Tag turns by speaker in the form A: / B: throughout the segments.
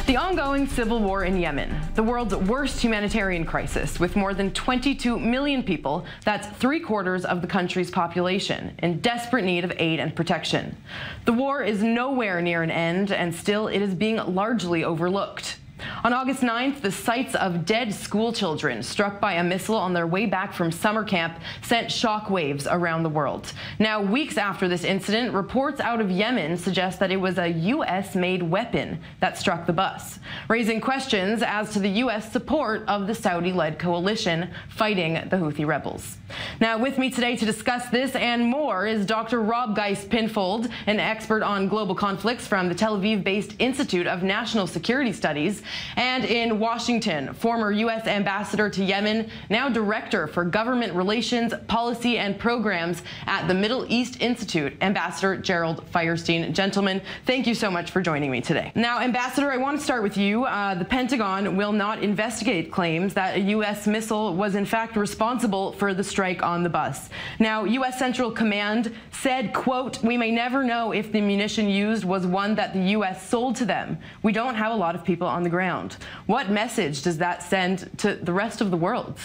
A: The ongoing civil war in Yemen, the world's worst humanitarian crisis, with more than 22 million people, that's 3/4 of the country's population, in desperate need of aid and protection. The war is nowhere near an end, and still it is being largely overlooked. On August 9th, the sights of dead school children struck by a missile on their way back from summer camp sent shockwaves around the world. Now, weeks after this incident, reports out of Yemen suggest that it was a U.S.-made weapon that struck the bus, raising questions as to the U.S. support of the Saudi-led coalition fighting the Houthi rebels. Now, with me today to discuss this and more is Dr. Rob Geist-Pinfold, an expert on global conflicts from the Tel Aviv-based Institute of National Security Studies, and in Washington, former U.S. Ambassador to Yemen, now Director for Government Relations, Policy and Programs at the Middle East Institute, Ambassador Gerald Feierstein. Gentlemen, thank you so much for joining me today. Now, Ambassador, I want to start with you. The Pentagon will not investigate claims that a U.S. missile was in fact responsible for the strike on the bus. Now, U.S. Central Command said, quote, "We may never know if the munition used was one that the U.S. sold to them. We don't have a lot of people on the ground." What message does that send to the rest of the world?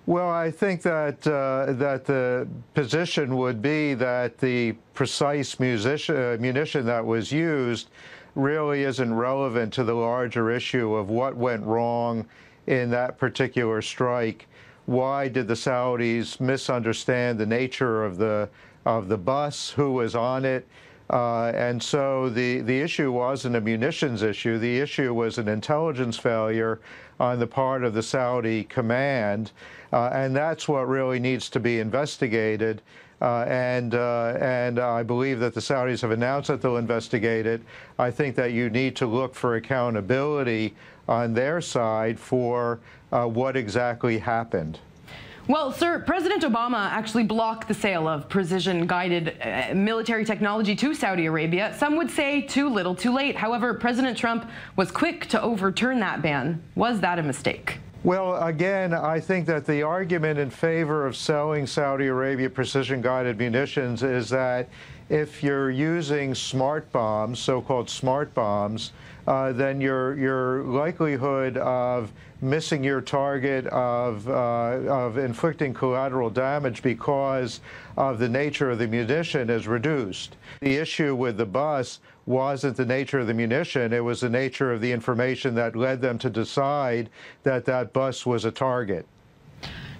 B: Well, I think that that the position would be that the precise munition that was used really isn't relevant to the larger issue of what went wrong in that particular strike. Why did the Saudis misunderstand the nature of the bus, who was on it? And so the issue wasn't a munitions issue. The issue was an intelligence failure on the part of the Saudi command, and that's what really needs to be investigated. And I believe that the Saudis have announced that they'll investigate it. I think that you need to look for accountability on their side for what exactly happened.
A: Well, sir, President Obama actually blocked the sale of precision-guided military technology to Saudi Arabia. Some would say too little, too late. However, President Trump was quick to overturn that ban. Was that a mistake?
B: Well, again, I think that the argument in favor of selling Saudi Arabia precision-guided munitions is that if you're using smart bombs, so-called smart bombs, then your likelihood of missing your target, of inflicting collateral damage because of the nature of the munition is reduced. The issue with the bus wasn't the nature of the munition, it was the nature of the information that led them to decide that that bus was a target.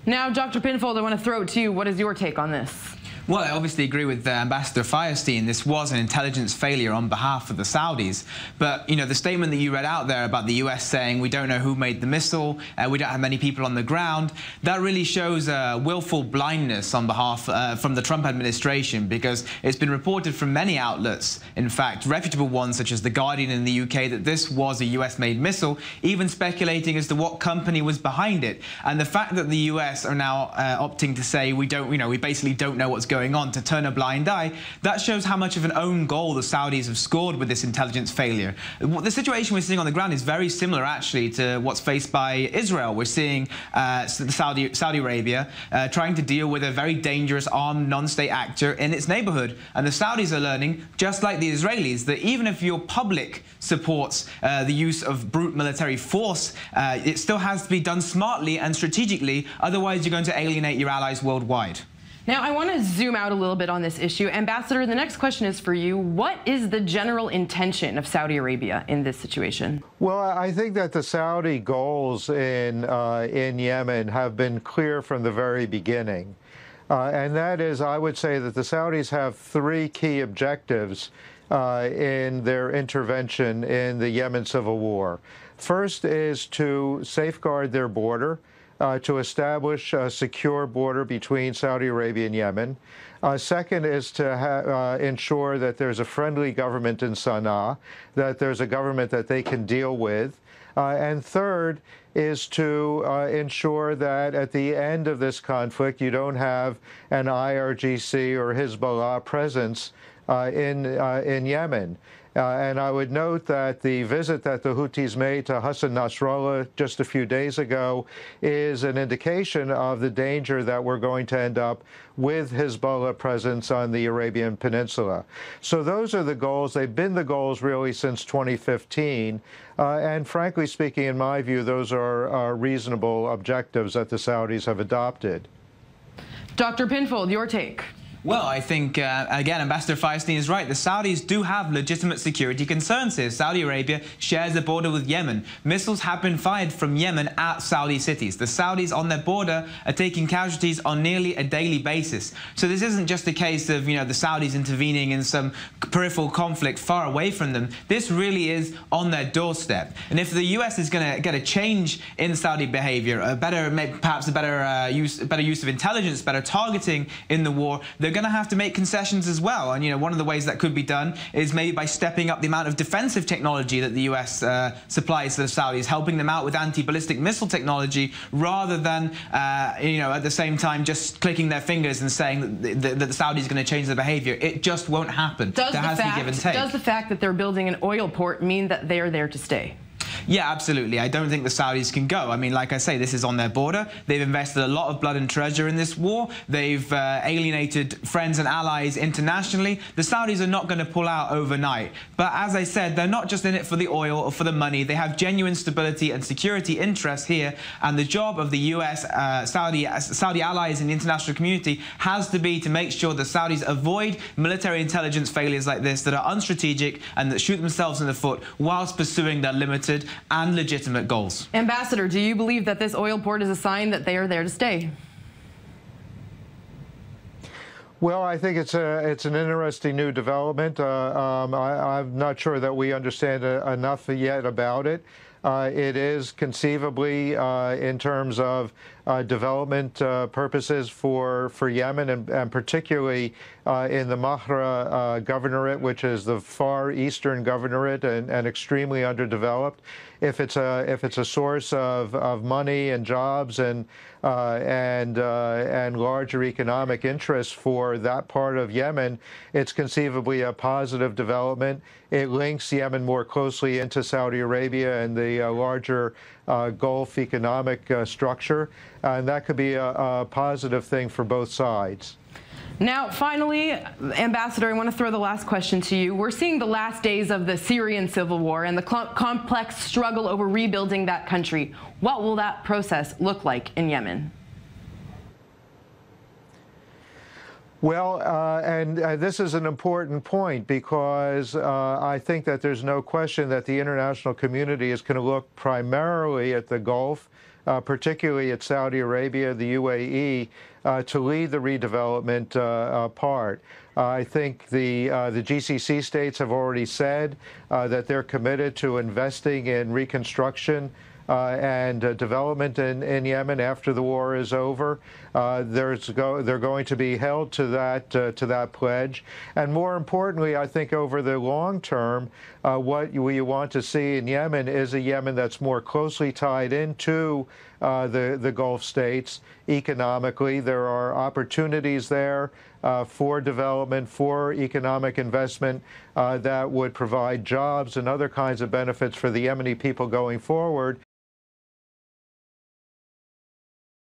A: Now, Dr. Pinfold, I want to throw it to you. What is your take on this?
C: Well, I obviously agree with Ambassador Feierstein. This was an intelligence failure on behalf of the Saudis. But, you know, the statement that you read out there about the U.S. saying we don't know who made the missile, we don't have many people on the ground, that really shows willful blindness on behalf from the Trump administration, because it's been reported from many outlets, in fact, reputable ones such as The Guardian in the UK, that this was a U.S.-made missile, even speculating as to what company was behind it. And the fact that the U.S. are now opting to say we basically don't know what's going on, to turn a blind eye, that shows how much of an own goal the Saudis have scored with this intelligence failure. The situation we're seeing on the ground is very similar, actually, to what's faced by Israel. We're seeing Saudi Arabia trying to deal with a very dangerous armed non-state actor in its neighborhood. And the Saudis are learning, just like the Israelis, that even if your public supports the use of brute military force, it still has to be done smartly and strategically, otherwise you're going to alienate your allies worldwide.
A: Now, I want to zoom out a little bit on this issue. Ambassador, the next question is for you. What is the general intention of Saudi Arabia in this situation?
B: Well, I think that the Saudi goals in Yemen have been clear from the very beginning. And that is, I would say that the Saudis have three key objectives in their intervention in the Yemen civil war. First is to safeguard their border, to establish a secure border between Saudi Arabia and Yemen. Second is to ensure that there's a friendly government in Sana'a, that there's a government that they can deal with. And third is to ensure that at the end of this conflict, you don't have an IRGC or Hezbollah presence in Yemen. And I would note that the visit that the Houthis made to Hassan Nasrallah just a few days ago is an indication of the danger that we're going to end up with Hezbollah presence on the Arabian Peninsula. So those are the goals. They've been the goals really since 2015. And frankly speaking, in my view, those are reasonable objectives that the Saudis have adopted.
A: Dr. Pinfold, your take.
C: Well, I think, again, Ambassador Feierstein is right. The Saudis do have legitimate security concerns here. Saudi Arabia shares a border with Yemen. Missiles have been fired from Yemen at Saudi cities. The Saudis on their border are taking casualties on nearly a daily basis. So this isn't just a case of, the Saudis intervening in some peripheral conflict far away from them. This really is on their doorstep. And if the U.S. is going to get a change in Saudi behavior, perhaps a better use of intelligence, better targeting in the war, they're going to have to make concessions as well. And, one of the ways that could be done is maybe by stepping up the amount of defensive technology that the U.S. supplies to the Saudis, helping them out with anti-ballistic missile technology, rather than, at the same time just clicking their fingers and saying that the Saudis are going to change their behavior. It just won't happen. There has to be give and take.
A: Does the fact that they're building an oil port mean that they're there to stay?
C: Yeah, absolutely. I don't think the Saudis can go. I mean, like I say, this is on their border. They've invested a lot of blood and treasure in this war. They've alienated friends and allies internationally. The Saudis are not going to pull out overnight. But as I said, they're not just in it for the oil or for the money. They have genuine stability and security interests here. And the job of the U.S., Saudi allies in the international community has to be to make sure the Saudis avoid military intelligence failures like this that are unstrategic and that shoot themselves in the foot whilst pursuing their limited and legitimate goals.
A: Ambassador, do you believe that this oil port is a sign that they are there to stay?
B: Well, I think it's an interesting new development. I'm not sure that we understand enough yet about it. It is conceivably, in terms of development purposes for Yemen, and particularly in the Mahra governorate, which is the far eastern governorate and extremely underdeveloped. If it's a source of money and jobs and larger economic interests for that part of Yemen, it's conceivably a positive development. It links Yemen more closely into Saudi Arabia and the larger Gulf economic structure, and that could be a positive thing for both sides.
A: Now, finally, Ambassador, I want to throw the last question to you. We're seeing the last days of the Syrian civil war and the complex struggle over rebuilding that country. What will that process look like in Yemen?
B: Well, and this is an important point because I think that there's no question that the international community is going to look primarily at the Gulf, particularly at Saudi Arabia, the UAE, to lead the redevelopment part. I think the GCC states have already said that they're committed to investing in reconstruction and development in Yemen after the war is over. They're going to be held to that pledge. And more importantly, I think over the long term, what we want to see in Yemen is a Yemen that's more closely tied into the Gulf states economically. There are opportunities there for development, for economic investment that would provide jobs and other kinds of benefits for the Yemeni people going forward.